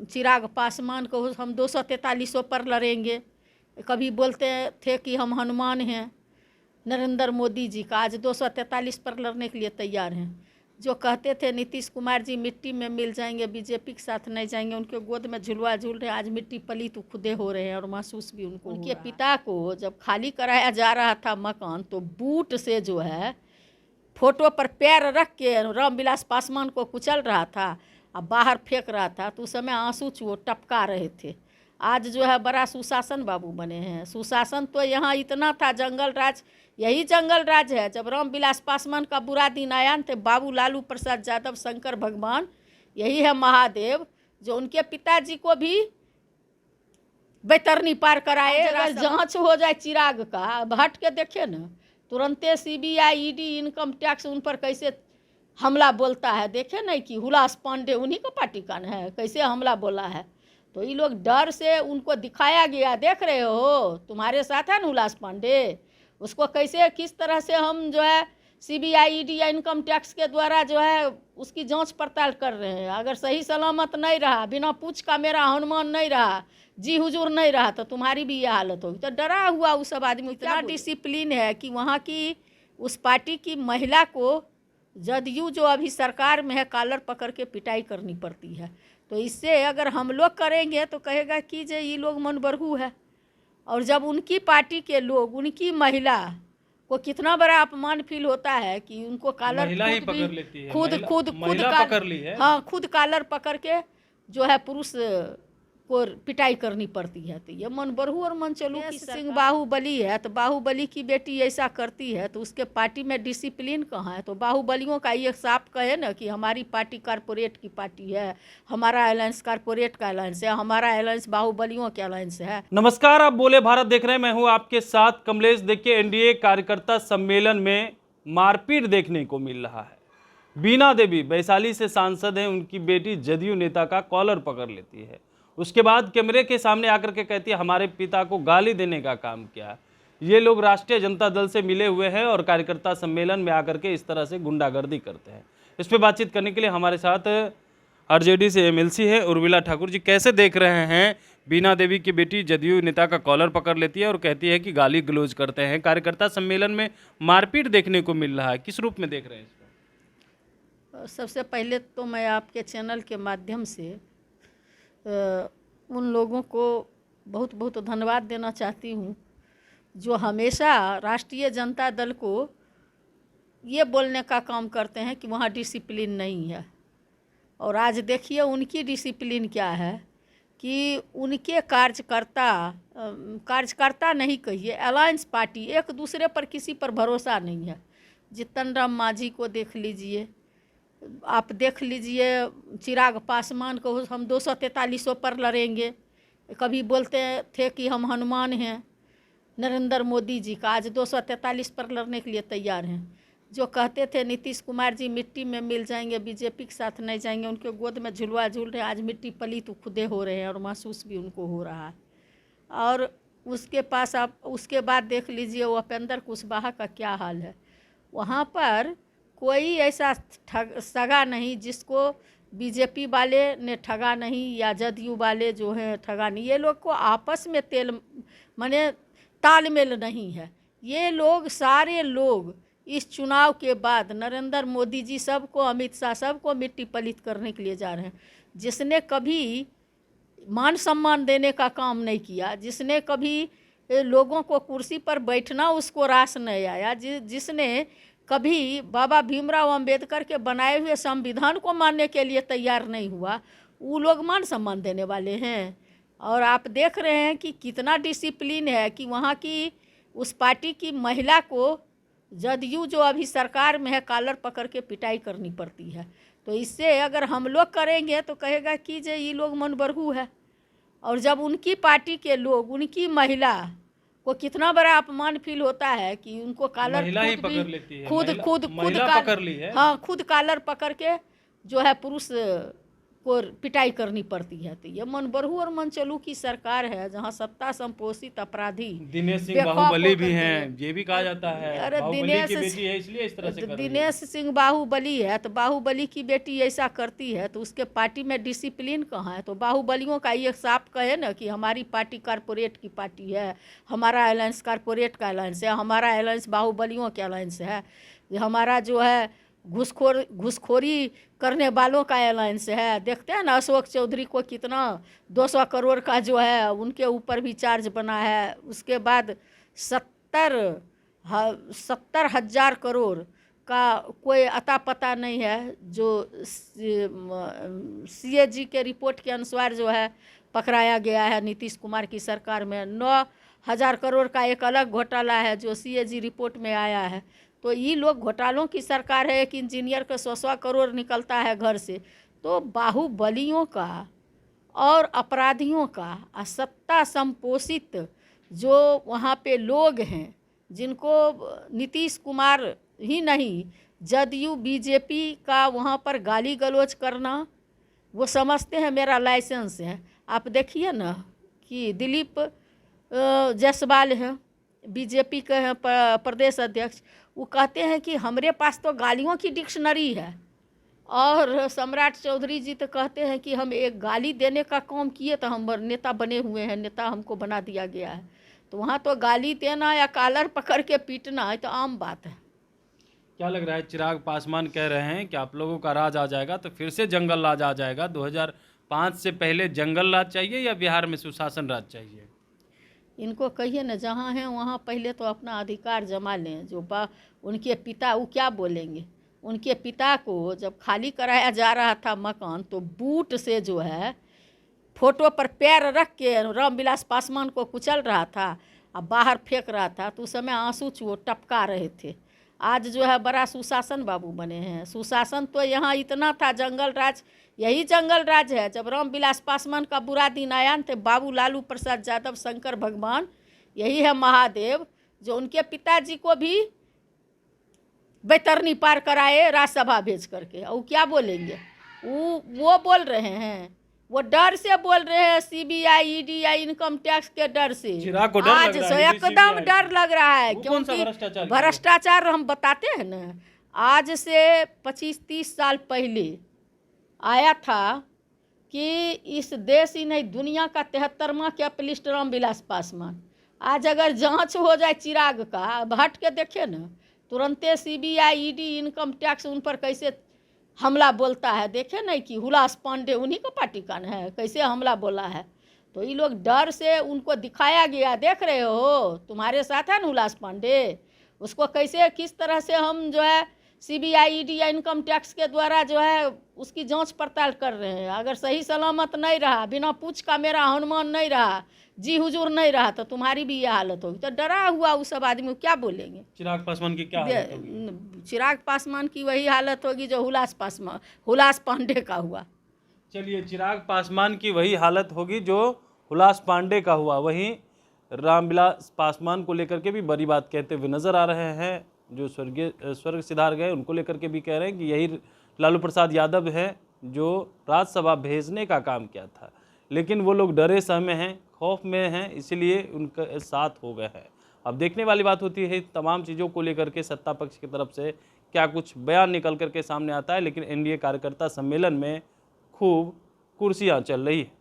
चिराग पासवान को हम 243 पर लड़ेंगे, कभी बोलते थे कि हम हनुमान हैं। नरेंद्र मोदी जी का आज 243 पर लड़ने के लिए तैयार हैं। जो कहते थे नीतीश कुमार जी मिट्टी में मिल जाएंगे, बीजेपी के साथ नहीं जाएंगे, उनके गोद में झुलवा झूल रहे हैं। आज मिट्टी पलीत खुदे हो रहे हैं और महसूस भी उनको। उनके पिता को जब खाली कराया जा रहा था मकान, तो बूट से जो है फोटो पर पैर रख के रामविलास पासवान को कुचल रहा था और बाहर फेंक रहा था, तो उस समय आंसू वो टपका रहे थे। आज जो है बड़ा सुशासन बाबू बने हैं। सुशासन तो यहाँ इतना था, जंगल राज, यही जंगल राज है। जब रामविलास पासवान का बुरा दिन आया तो बाबू लालू प्रसाद यादव, शंकर भगवान, यही है महादेव, जो उनके पिताजी को भी बैतरनी पार कराए। अगर जांच हो जाए चिराग का, हट के देखे ना, तुरंते सीबीआई, ईडी, इनकम टैक्स उन पर कैसे हमला बोलता है। देखे नहीं कि हुलास पांडे उन्हीं का पार्टी का है, कैसे हमला बोला है। तो ये लोग डर से उनको दिखाया गया, देख रहे हो तुम्हारे साथ है ना हुलास पांडे, उसको कैसे किस तरह से हम जो है सीबीआई, ईडी या इनकम टैक्स के द्वारा जो है उसकी जांच पड़ताल कर रहे हैं। अगर सही सलामत नहीं रहा, बिना पूछ का मेरा हनुमान नहीं रहा, जी हुजूर नहीं रहा, तो तुम्हारी भी ये हालत होगी। तो डरा हुआ उस सब आदमी, इतना डिसिप्लिन है कि वहाँ की उस पार्टी की महिला को जदयू जो अभी सरकार में है कॉलर पकड़ के पिटाई करनी पड़ती है। तो इससे अगर हम लोग करेंगे तो कहेगा कि जे ये लोग मनबरहू है। और जब उनकी पार्टी के लोग, उनकी महिला को कितना बड़ा अपमान फील होता है कि उनको कॉलर खुद कॉलर पकड़ के जो है पुरुष को पिटाई करनी पड़ती है। तो ये मन बरहू और मन चलू की सिंह बाहुबली है, तो बाहुबली की बेटी ऐसा करती है तो उसके पार्टी में डिसिप्लिन कहाँ है। तो बाहुबलियों का ये साफ कहे ना कि हमारी पार्टी कारपोरेट की पार्टी है, हमारा अलायंस कारपोरेट का अलायंस है, हमारा अलायंस बाहुबलियों के अलायंस है। नमस्कार, आप बोले भारत देख रहे हैं, मैं हूं आपके साथ कमलेश। देखिए, एनडीए कार्यकर्ता सम्मेलन में मारपीट देखने को मिल रहा है। बीना देवी वैशाली से सांसद हैं, उनकी बेटी जदयू नेता का कॉलर पकड़ लेती है, उसके बाद कैमरे के सामने आकर के कहती है हमारे पिता को गाली देने का काम किया। ये लोग राष्ट्रीय जनता दल से मिले हुए हैं और कार्यकर्ता सम्मेलन में आकर के इस तरह से गुंडागर्दी करते हैं। इस पर बातचीत करने के लिए हमारे साथ आरजेडी से एमएलसी है उर्मिला ठाकुर जी। कैसे देख रहे हैं, बीना देवी की बेटी जदयू नेता का कॉलर पकड़ लेती है और कहती है कि गाली गलौज करते हैं, कार्यकर्ता सम्मेलन में मारपीट देखने को मिल रहा है, किस रूप में देख रहे हैं इसको? सबसे पहले तो मैं आपके चैनल के माध्यम से उन लोगों को बहुत बहुत धन्यवाद देना चाहती हूँ जो हमेशा राष्ट्रीय जनता दल को ये बोलने का काम करते हैं कि वहाँ डिसिप्लिन नहीं है। और आज देखिए उनकी डिसिप्लिन क्या है कि उनके कार्यकर्ता नहीं कहिए, अलायंस पार्टी एक दूसरे पर किसी पर भरोसा नहीं है। जीतन राम मांझी को देख लीजिए, आप देख लीजिए चिराग पासवान को हम 243 पर लड़ेंगे, कभी बोलते थे कि हम हनुमान हैं। नरेंद्र मोदी जी का आज 243 पर लड़ने के लिए तैयार हैं। जो कहते थे नीतीश कुमार जी मिट्टी में मिल जाएंगे, बीजेपी के साथ नहीं जाएंगे, उनके गोद में झुलवा झूल रहे हैं। आज मिट्टी पलीत खुदे हो रहे हैं और महसूस भी उनको हो रहा है। और उसके पास आप उसके बाद देख लीजिए वो उपेंद्र कुशवाहा का क्या हाल है। वहाँ पर कोई ऐसा सगा नहीं जिसको बीजेपी वाले ने ठगा नहीं या जदयू वाले जो हैं ठगा नहीं। ये लोग को आपस में माने तालमेल नहीं है। ये लोग सारे लोग इस चुनाव के बाद नरेंद्र मोदी जी सबको, अमित शाह सबको मिट्टी पलीत करने के लिए जा रहे हैं। जिसने कभी मान सम्मान देने का काम नहीं किया, जिसने कभी लोगों को कुर्सी पर बैठना उसको रास नहीं आया, जिसने कभी बाबा भीमराव अंबेडकर के बनाए हुए संविधान को मानने के लिए तैयार नहीं हुआ, वो लोग मान सम्मान देने वाले हैं। और आप देख रहे हैं कि कितना डिसिप्लिन है कि वहाँ की उस पार्टी की महिला को जदयू जो अभी सरकार में है कॉलर पकड़ के पिटाई करनी पड़ती है। तो इससे अगर हम लोग करेंगे तो कहेगा कि जे ये लोग मनबरहू है। और जब उनकी पार्टी के लोग, उनकी महिला को कितना बड़ा अपमान फील होता है कि उनको कॉलर खुद कॉलर पकड़ के जो है पुरुष को पिटाई करनी पड़ती है। तो ये मनबरहू और मनचलू की सरकार है, जहाँ सत्ता संपोषित अपराधी दिनेश सिंह बेखौफ बाहुबली होकर भी के- हैं, ये भी कहा जाता है। अरे बाहुबली की बेटी है इसलिए इस तरह से कर रही है। दिनेश सिंह बाहुबली है, तो बाहुबली की बेटी ऐसा करती है तो उसके पार्टी में डिसिप्लिन कहाँ है? तो बाहुबलियों का ये साफ कहे ना कि हमारी पार्टी कारपोरेट की पार्टी है, हमारा अलायंस कारपोरेट का अलायंस है, हमारा अलायंस बाहुबलियों के अलायंस है, ये हमारा जो है घूसखोरी करने वालों का अलायंस है। देखते हैं ना अशोक चौधरी को कितना 200 करोड़ का जो है उनके ऊपर भी चार्ज बना है। उसके बाद 70,000 करोड़ का कोई अता पता नहीं है, जो CAG के रिपोर्ट के अनुसार जो है पकड़ाया गया है नीतीश कुमार की सरकार में। 9,000 करोड़ का एक अलग घोटाला है जो CAG रिपोर्ट में आया है। तो ये लोग घोटालों की सरकार है। एक इंजीनियर का 100 करोड़ निकलता है घर से। तो बाहुबलियों का और अपराधियों का सत्ता संपोषित जो वहाँ पे लोग हैं, जिनको नीतीश कुमार ही नहीं जदयू BJP का वहाँ पर गाली गलौज करना, वो समझते हैं मेरा लाइसेंस है। आप देखिए ना कि दिलीप जायसवाल हैं, BJP के हैं प्रदेश अध्यक्ष, वो कहते हैं कि हमारे पास तो गालियों की डिक्शनरी है। और सम्राट चौधरी जी तो कहते हैं कि हम एक गाली देने का काम किए तो हम नेता बने हुए हैं, नेता हमको बना दिया गया है। तो वहाँ तो गाली देना या कॉलर पकड़ के पीटना है तो आम बात है। क्या लग रहा है? चिराग पासवान कह रहे हैं कि आप लोगों का राज आ जाएगा तो फिर से जंगल राज आ जाएगा। 2005 से पहले जंगल राज चाहिए या बिहार में सुशासन राज चाहिए? इनको कहिए ना, जहाँ हैं वहाँ पहले तो अपना अधिकार जमा लें। जो उनके पिता, वो क्या बोलेंगे? उनके पिता को जब खाली कराया जा रहा था मकान, तो बूट से जो है फोटो पर पैर रख के रामविलास पासवान को कुचल रहा था और बाहर फेंक रहा था। तो उस समय आंसू टपका रहे थे। आज जो है बड़ा सुशासन बाबू बने हैं। सुशासन तो यहाँ इतना था, जंगल राज, यही जंगल राज है। जब रामविलास पासवान का बुरा दिन आया थे, बाबू लालू प्रसाद यादव, शंकर भगवान, यही है महादेव, जो उनके पिताजी को भी बैतरनी पार कराए राज्यसभा भेज करके। और क्या बोलेंगे? वो बोल रहे हैं, वो डर से बोल रहे हैं, CBI ED या इनकम टैक्स के डर से। चिराग को डर आज लग रहा है एकदम CBI? डर लग रहा है, वो कौन सा क्योंकि भ्रष्टाचार किया? भ्रष्टाचार हम बताते हैं ना। आज से 25-30 साल पहले आया था कि इस देश ही नहीं दुनिया का 73वां कैपिटलिस्ट रामविलास पासवान। आज अगर जांच हो जाए चिराग का, हट के देखे ना, तुरंते CBI ED इनकम टैक्स उन पर कैसे हमला बोलता है। देखे नहीं कि हुलास पांडे उन्हीं का पार्टी का है, कैसे हमला बोला है। तो ये लोग डर से, उनको दिखाया गया, देख रहे हो तुम्हारे साथ है ना हुलास पांडे, उसको कैसे किस तरह से हम जो है CBI ED या इनकम टैक्स के द्वारा जो है उसकी जांच पड़ताल कर रहे हैं। अगर सही सलामत नहीं रहा, बिना पूछ का मेरा हनुमान नहीं रहा, जी हुजूर नहीं रहा, तो तुम्हारी भी ये हालत होगी। तो डरा हुआ उस सब आदमी क्या बोलेंगे? चिराग पासवान की क्या हालत होगी? चिराग पासवान की वही हालत होगी जो हुलास पांडे का हुआ। चलिए, चिराग पासवान की वही हालत होगी जो हुलास पांडे का हुआ। वहीं रामविलास पासवान को लेकर के भी बड़ी बात कहते हुए नजर आ रहे हैं। जो स्वर्ग सिधार गए, उनको लेकर के भी कह रहे हैं कि यही लालू प्रसाद यादव है जो राज्यसभा भेजने का काम किया था, लेकिन वो लोग डरे सहमे हैं, खौफ में हैं, इसीलिए उनके साथ हो गए हैं। अब देखने वाली बात होती है तमाम चीज़ों को लेकर के सत्ता पक्ष की तरफ से क्या कुछ बयान निकल करके सामने आता है। लेकिन NDA कार्यकर्ता सम्मेलन में खूब कुर्सियाँ चल रही है।